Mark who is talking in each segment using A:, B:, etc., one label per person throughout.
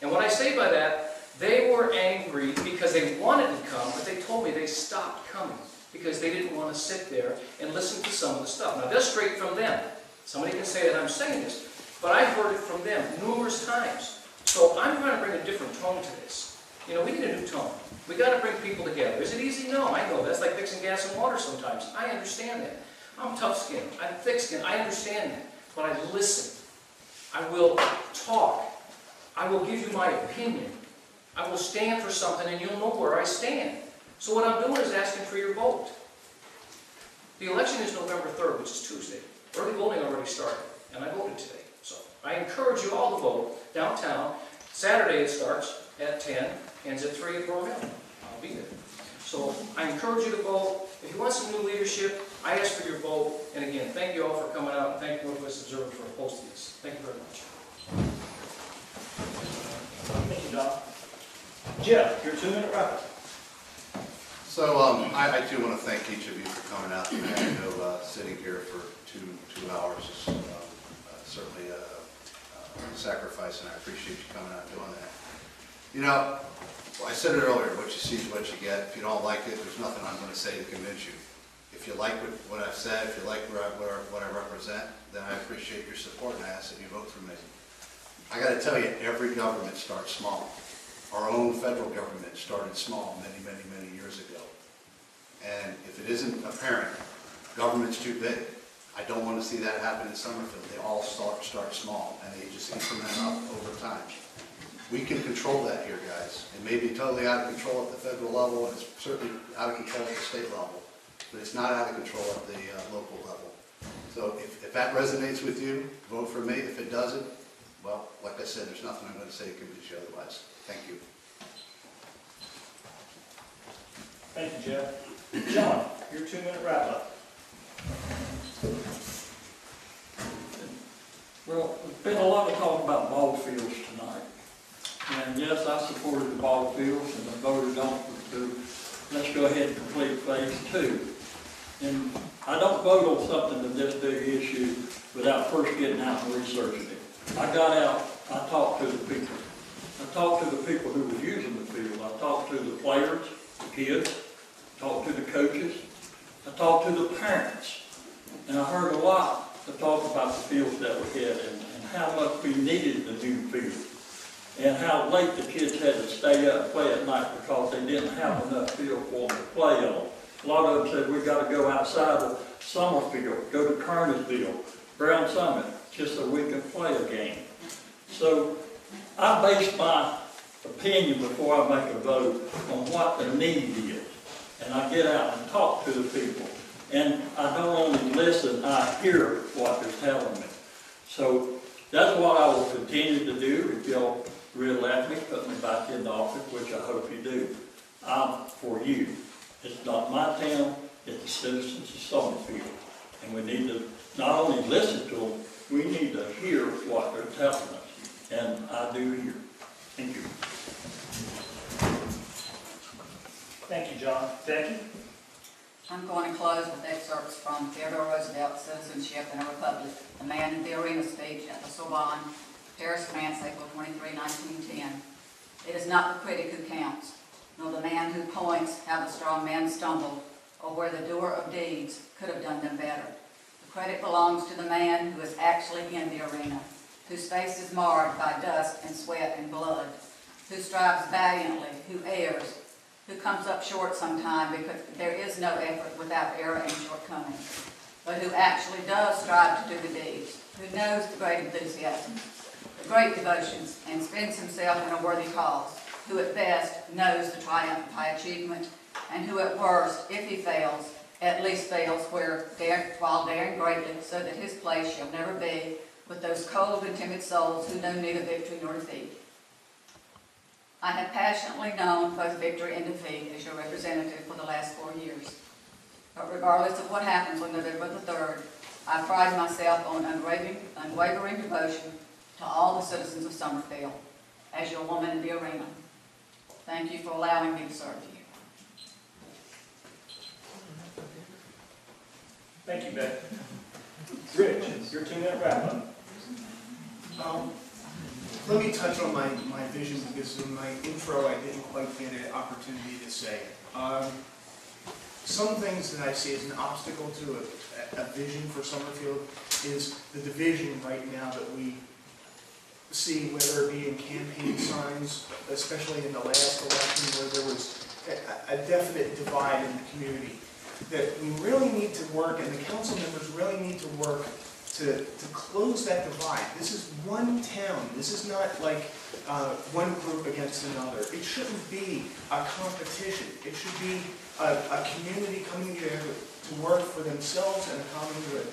A: And what I say by that, they were angry because they wanted to come, but they told me they stopped coming because they didn't want to sit there and listen to some of the stuff. Now, that's straight from them. Somebody can say that I'm saying this, but I heard it from them numerous times. So I'm trying to bring a different tone to this. You know, we need a new tone. We got to bring people together. Is it easy? No, I know. That's like fixing gas and water sometimes. I understand that. I'm tough-skinned. I'm thick-skinned. I understand that. But I listen. I will talk. I will give you my opinion. I will stand for something, and you'll know where I stand. So what I'm doing is asking for your vote. The election is November 3rd, which is Tuesday. Early voting already started, and I voted today. So I encourage you all to vote downtown. Saturday it starts at 10, ends at 3 at Royal. I'll be there. So I encourage you to vote. If you want some new leadership, I ask for your vote. And again, thank you all for coming out, and thank you, Northwest Observer, for hosting this. Thank you very much.
B: Thank you, Don. Jeff, your 2-minute wrap-up.
C: So I too want to thank each of you for coming out today. I know sitting here for two hours is certainly a sacrifice, and I appreciate you coming out and doing that. You know, I said it earlier, what you see is what you get. If you don't like it, there's nothing I'm going to say to convince you. If you like what I've said, if you like what I represent, then I appreciate your support, and I ask that you vote for me. I got to tell you, every government starts small. Our own federal government started small many years ago. And if it isn't apparent, government's too big. I don't want to see that happen in Summerfield. They all start small, and they just increment up over time. We can control that here, guys. It may be totally out of control at the federal level, and it's certainly out of control at the state level, but it's not out of control at the local level. So if that resonates with you, vote for me. If it doesn't, well, like I said, there's nothing I'm going to say to convince you otherwise. Thank you.
B: Thank you, Jeff. John, your 2-minute wrap-up.
D: Well, there's been a lot of talk about ball fields tonight. And yes, I supported the ball fields and I voted on to let's go ahead and complete phase 2. And I don't vote on something of this big issue without first getting out and researching it. I got out, I talked to the people. I talked to the people who were using the field. I talked to the players, the kids, talked to the coaches, I talked to the parents, and I heard a lot to talk about the fields that we had and how much we needed the new field, and how late the kids had to stay up and play at night because they didn't have enough field for them to play on. A lot of them said we got to go outside of Summerfield, go to Kernersville, Brown Summit, just so we can play a game. So I base my opinion before I make a vote on what the need is. And I get out and talk to the people. And I don't only listen, I hear what they're telling me. So that's what I will continue to do if you'll re-elect me, put me back in the office, which I hope you do. I'm for you. It's not my town, it's the citizens of Summerfield. And we need to not only listen to them, we need to hear what they're telling us. And I do hear. Thank you.
B: Thank you, John. Becky?
E: I'm going to close with excerpts from Theodore Roosevelt's Citizenship in a Republic, the man in the arena speech at the Sorbonne, Paris, France, April 23, 1910. It is not the critic who counts, nor the man who points how the strong man stumbled, or where the doer of deeds could have done them better. The credit belongs to the man who is actually in the arena, whose face is marred by dust and sweat and blood, who strives valiantly, who errs, who comes up short sometime because there is no effort without error and shortcoming, but who actually does strive to do the deeds, who knows the great enthusiasm, the great devotions, and spends himself in a worthy cause, who at best knows the triumph of high achievement, and who at worst, if he fails, at least fails while daring greatly, so that his place shall never be with those cold and timid souls who know neither victory nor defeat. I have passionately known both victory and defeat as your representative for the last 4 years. But regardless of what happens on November the 3rd, I pride myself on unwavering devotion to all the citizens of Summerfield as your woman in the arena. Thank you for allowing me to serve you.
B: Thank you, Becky. Rich, your 2-minute wrap-up.
F: let me touch on my vision, because in my intro I didn't quite get an opportunity to say it. Some things that I see as an obstacle to a vision for Summerfield is the division right now that we see, whether it be in campaign signs, especially in the last election where there was a definite divide in the community. That we really need to work, and the council members really need to work to close that divide. This is one town. This is not like one group against another. It shouldn't be a competition. It should be a community coming together to work for themselves and a common good.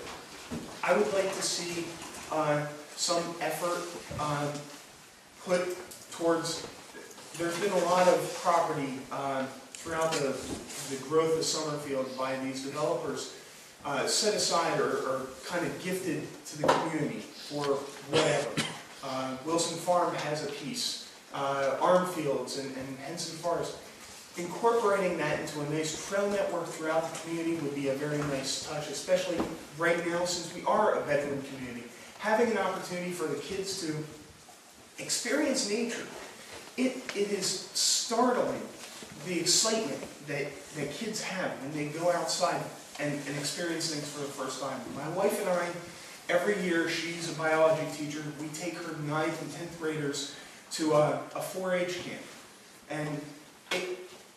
F: I would like to see some effort put towards, there's been a lot of property throughout the growth of Summerfield by these developers set aside or kind of gifted to the community for whatever. Wilson Farm has a piece, Armfields and Henson Forest. Incorporating that into a nice trail network throughout the community would be a very nice touch, especially right now since we are a veteran community. Having an opportunity for the kids to experience nature. It is startling the excitement that kids have when they go outside and experience things for the first time. My wife and I, every year, she's a biology teacher, we take her 9th and 10th graders to a 4-H camp. And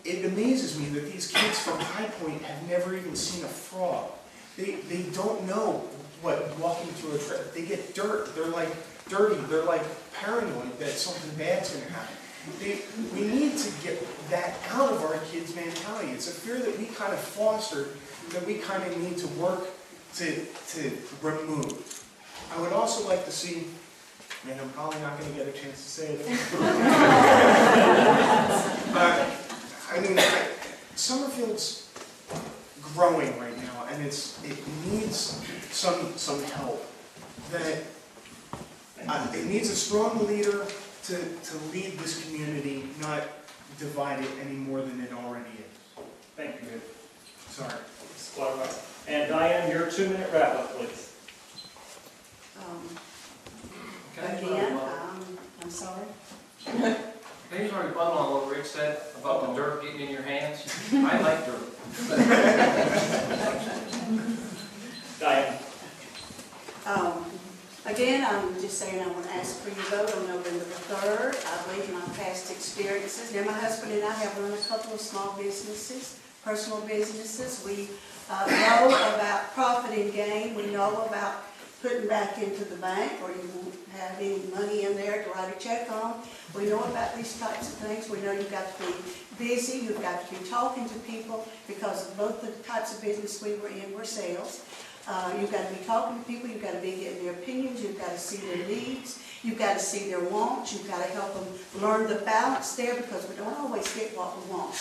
F: it amazes me that these kids from High Point have never even seen a frog. They don't know what walking through a trail, they get dirt, they're like dirty, they're like paranoid that something bad's going to happen. We need to get that out of our kids' mentality. It's a fear that we kind of fostered that we kind of need to work to remove. I would also like to see, and I'm probably not going to get a chance to say it. I mean, Summerfield's growing right now, and it needs some help. That it needs a strong leader to lead this community, not divide it any more than it already is.
B: Thank you, Vic.
F: Sorry.
B: And Diane, your 2-minute wrap-up, please.
G: Again, I'm sorry.
A: Can you just rebuttal on what Rick said about the dirt getting in your hands? I like dirt.
B: Diane.
G: Again, I'm just saying I want to ask for your vote on November the 3rd. I believe in my past experiences. Now, my husband and I have run a couple of small businesses, personal businesses. We know about profit and gain. We know about putting back into the bank, or you won't have any money in there to write a check on. We know about these types of things. We know you've got to be busy. You've got to be talking to people, because of both the types of business we were in were sales. You've got to be talking to people, you've got to be getting their opinions, you've got to see their needs, you've got to see their wants, you've got to help them learn the balance there, because we don't always get what we want.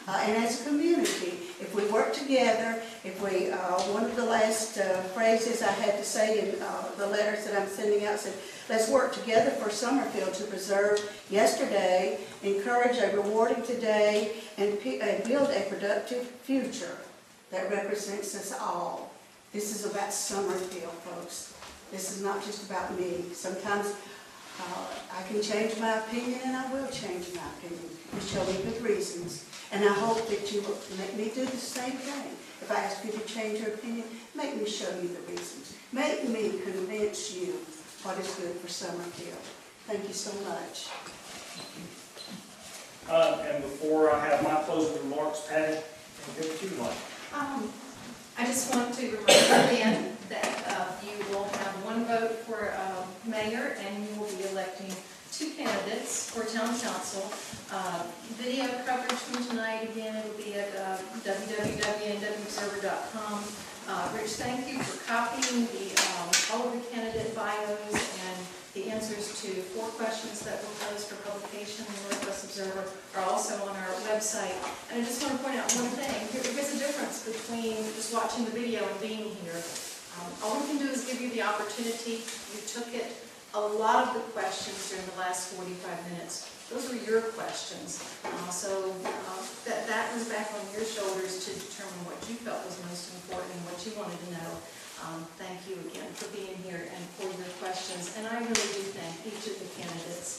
G: And as a community, if we work together, if we, one of the last phrases I had to say in the letters that I'm sending out said, let's work together for Summerfield to preserve yesterday, encourage a rewarding today, and build a productive future that represents us all. This is about Summerfield, folks. This is not just about me. Sometimes I can change my opinion, and I will change my opinion. You show me good reasons. And I hope that you will let me do the same thing. If I ask you to change your opinion, make me show you the reasons. Make me convince you what is good for Summerfield. Thank you so much.
B: And before I have my closing remarks, Patty, I'll give it to you, Mike.
H: I just want to remind you again that you will have one vote for mayor, and you will be electing 2 candidates for town council. Video coverage from tonight, again, it will be at www.nwobserver.com. Rich, thank you for copying all of the candidate bios and the answers to 4 questions that were posed for publication in the Northwest Observer are also on our website. And I just want to point out one thing. There's a difference between just watching the video and being here. All we can do is give you the opportunity. You took it. A lot of the questions during the last 45 minutes, those were your questions. So that was back on your shoulders to determine what you felt was most important and what you wanted to know. Thank you again for being here and for your questions. And I really do thank each of the candidates